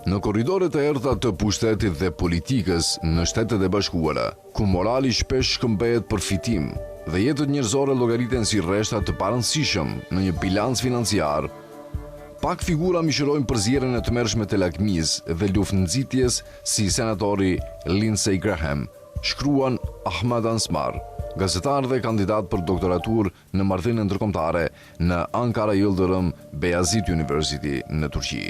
Në korridoret e errta të pushtetit dhe politikës në Shtetet e Bashkuara, ku morali shpesh shkëmbehet për fitim dhe jetët njerëzore llogariten si rreshta të parëndësishëm në një bilanc financiar, pak figura mishërojnë përzierjen e tmerrshme të lagmisë dhe luftënxitjes si senatori Lindsey Graham, shkruan Ahmad Ansmar, gazetar dhe kandidat për doktoratur në marrëdhënie ndërkombëtare në Ankara Yıldırım Beyazıt University në Turqi.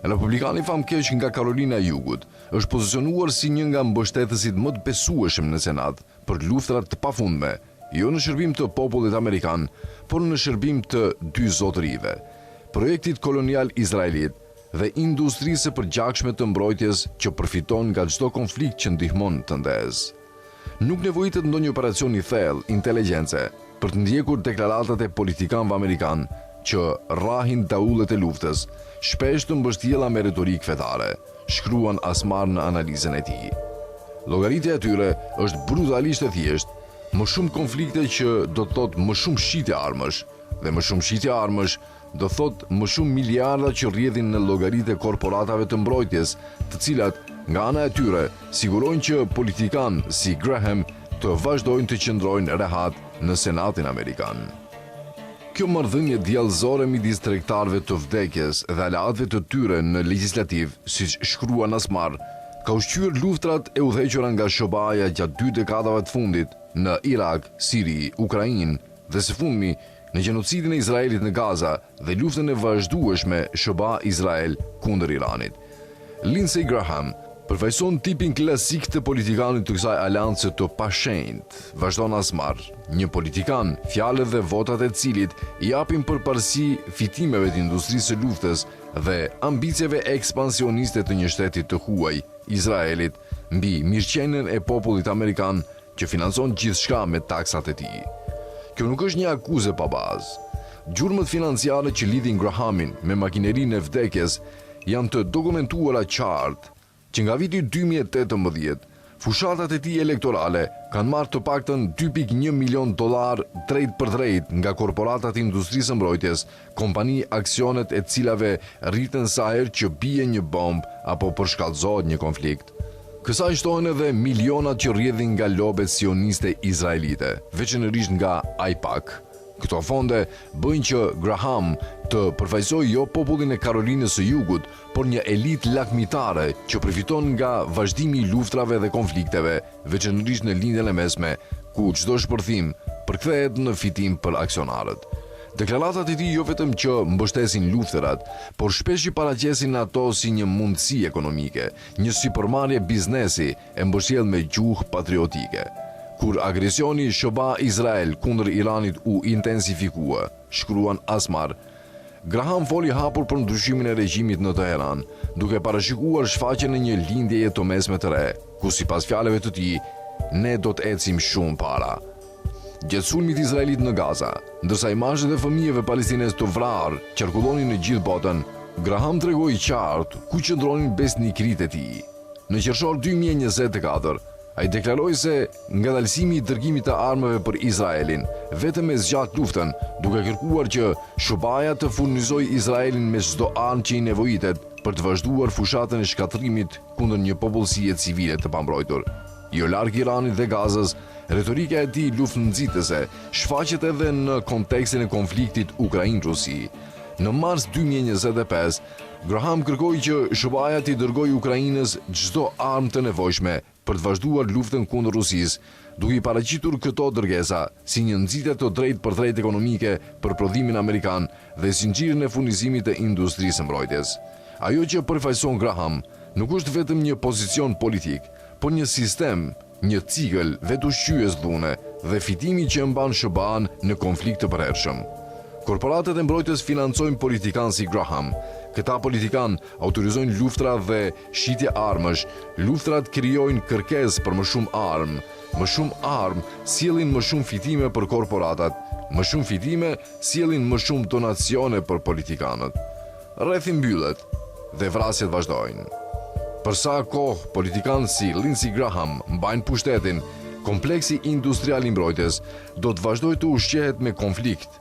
Republikani famkeq nga Karolina e Jugut është pozicionuar si një nga mbështetësit më të besueshëm në Senat për luftrat të pafundme, jo në shërbim të popullit amerikan, por në shërbim të dy zotërive, projektit kolonial izraelit dhe industrisë së përgjakshme të mbrojtjes që përfiton nga çdo konflikt që ndihmon të ndezë. Nuk nevojitet ndonjë operacion i thellë inteligjencë për të ndjekur deklaratat e politikanëve amerikan që rrahin daullet e luftës, shpesh të mbështjella me retorik fetare, shkruan Asmar në analizën e tij. Llogaritja e tyre është brutalisht e thjeshtë, më shumë konflikte që do të thotë më shumë shitje armësh, dhe më shumë shitje armësh do thotë më shumë miliarda që rrjedhin në llogaritë e korporatave të mbrojtjes, të cilat nga ana e tyre sigurojnë që politikan si Graham të vazhdojnë të qëndrojnë rehat në Senatin Amerikan. Kjo marrëdhënie djallëzore midis tregtarëve të vdekjes dhe aleatëve të tyre në legjislativ, siç shkruan Asmar, ka ushqyer luftrat e udhëhequra nga SHOBA-ja gjatë 2 dekadave të fundit në Irak, Siri, Ukrainë dhe së fundmi në gjenocidin e Izraelit në Gaza dhe luftën e vazhdueshme SHOBA-Izrael kundër Iranit. Lindsey Graham përfaqëson tipin klasik të politikanit të kësaj aleance të pashenjtë, vazhdon Asmar, një politikan, fjalët dhe votat e cilit i japin përparësi fitimeve të industrisë së luftës dhe ambicieve ekspansioniste të një shteti të huaj, Izraelit, mbi mirëqenien e popullit amerikan që financon gjithçka me taksat e tij. Kjo nuk është një akuzë pa bazë. Gjurmët financiare që lidhin Grahamin me makinerinë e vdekjes janë të dokumentuara qartë që nga viti 2018, fushatat e tij elektorale kanë marrë të paktën $2.1 milion drejt për drejt nga korporatat e industrisë së mbrojtjes, kompani aksionet e cilave rriten sa herë që bie një bombë apo përshkallëzohet një konflikt. Kësaj shtohen edhe milionat që rrjedhin nga lobet sioniste izraelite, veçanërisht nga AIPAC. Këto fonde bëjnë që Graham të përfaqësojë jo popullin e Karolinës së Jugut, por një elitë lagmitare që përfiton nga vazhdimi i luftrave dhe konflikteve, veçanërisht në lindjen e mesme, ku çdo shpërthim përkthehet në fitim për aksionarët. Deklaratat e tij jo vetëm që mbështesin luftërat, por shpesh i paraqesin ato si një mundësi ekonomike, një sipërmarrje biznesi e mbështjellë me gjuhë patriotike. Kur agresioni SHOBA-Izrael kundër Iranit u intensifikua, shkruan Asmar, Graham foli hapur për ndryshimin e regjimit në Teheran, duke parashikuar shfaqjen e një lindjeje të mesme të re, ku sipas fjalëve të tij, ne do të ecim shumë para. Gjatë sulmit izraelit në Gaza, ndërsa imazhet e fëmijëve palestinez të vrarë qarkullonin në gjithë botën, Graham tregoi qartë ku qëndronin besnikëritë e tij. Në qershor 2024, ai deklaroi se ngadalësimi i dërgimit të armëve për Izraelin vetëm e zgjat luftën, duke kërkuar që SHOBA-ja të furnizojë Izraelin me çdo armë që i nevojitet për të vazhduar fushatën e shkatërimit kundër një popullsie civile të pambrojtur. Jo larg Iranit dhe Gazës, retorika e tij luftënxitëse shfaqet edhe në kontekstin e konfliktit Ukrainë-Rusi. Në mars 2025, Graham kërkoi që SHOBA-ja t'i dërgojë Ukrainës çdo armë të nevojshme për të vazhduar luftën kundër Rusisë, duke i paraqitur këto dërgesa si një nxitje të drejtë për drejtë ekonomike për prodhimin amerikan dhe zinxhirin e furnizimit të industrisë së mbrojtjes. Ajo që përfaqëson Graham nuk është vetëm një pozicion politik, por një sistem, një cikël vetushqyes dhune dhe fitimi që mban SHOBA-n në konflikt të përhershëm. Korporatet e mbrojtjes financojnë politikanë si Graham. Këta politikan autorizojnë luftra dhe shitje armësh. Luftrat krijojnë kërkesë për më shumë armë. Më shumë armë sjellin më shumë fitime për korporatat. Më shumë fitime sjellin më shumë donacione për politikanët. Rrethi mbyllet dhe vrasjet vazhdojnë. Për sa kohë politikanë si Lindsey Graham mbajnë pushtetin, kompleksi industrial i mbrojtjes do të vazhdojë të ushqehet me konflikt,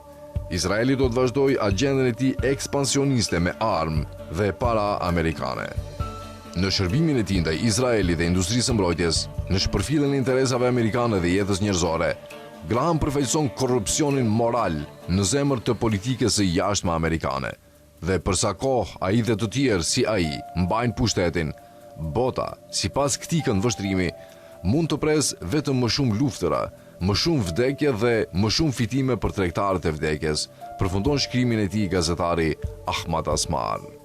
Izraeli do të vazhdoj agjendën e tij ekspansioniste me armë dhe para amerikane. Në shërbimin e tij ndaj Izraelit dhe industrisë së mbrojtjes, në shpërfilljen e interesave amerikane dhe jetës njerëzore, Graham përfaqëson korrupsionin moral në zemër të politikës së jashtme amerikane. Dhe për sa kohë ai dhe të tjerë si ai mbajnë pushtetin, bota, sipas këtij këndvështrimi, mund të pres vetëm më shumë luftëra, më shumë vdekje dhe më shumë fitime për tregtarët e vdekjes, përfundon shkrimin e tij gazetari Ahmad Asmar.